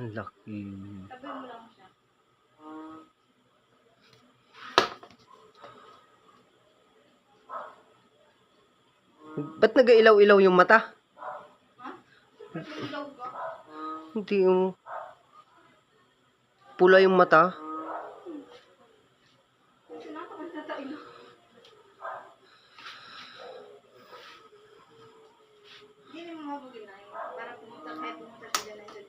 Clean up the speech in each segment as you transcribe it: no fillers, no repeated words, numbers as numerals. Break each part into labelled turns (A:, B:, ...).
A: Ang laki.
B: Tabi mo lang siya.
A: Ba't nag-ilaw-ilaw yung mata?
B: Ha? Nag-ilaw ka?
A: Hindi yung pula yung mata.
B: Kasi nakakasatailo. Hindi mo mabugin na yun. Para pumunta siya dyan na yun.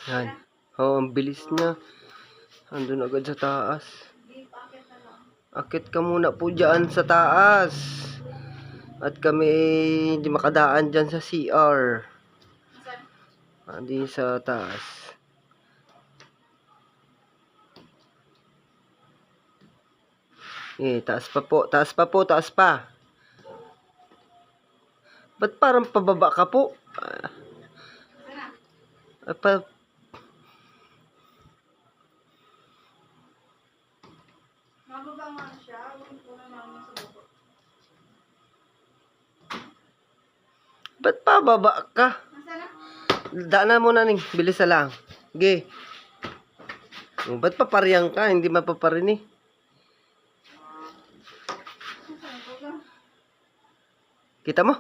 A: Yan. Oh, ang bilis niya. Andun agad sa taas.
B: Hindi, paakit na lang.
A: Akit ka muna po dyan sa taas. At kami hindi makadaan dyan sa CR.
B: Saan?
A: Hindi sa taas. Taas pa po. Taas pa po. Taas pa. Ba't parang pababa ka po?
B: Saan na? Mababa nga siya. Huwag po na naman sa baba.
A: Ba't pababa ka?
B: Nasaan na?
A: Daanan mo na ning. Bilis na lang. Ge. Ba't papariyang ka? Hindi mapaparin eh.
B: Nasaan ko ka?
A: Kita mo?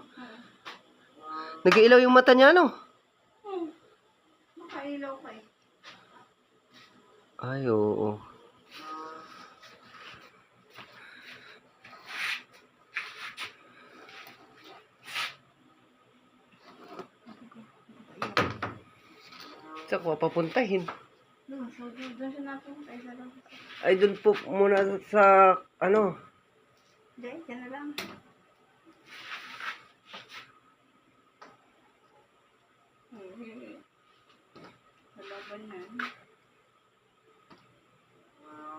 A: Nag-iilaw yung mata niya, no?
B: Makailaw ka eh.
A: Ay, oo. Saan ko papuntahin?
B: Doon siya natin. Kaysa lang.
A: Ay, dun po muna sa, ano?
B: Diyan na lang. Kalaban na.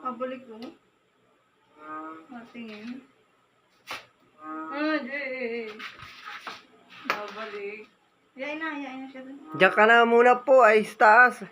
B: Pabalik ko. Matingin. Jay. Pabalik. Yain na siya dun.
A: Diyan ka na muna po, ay sa taas.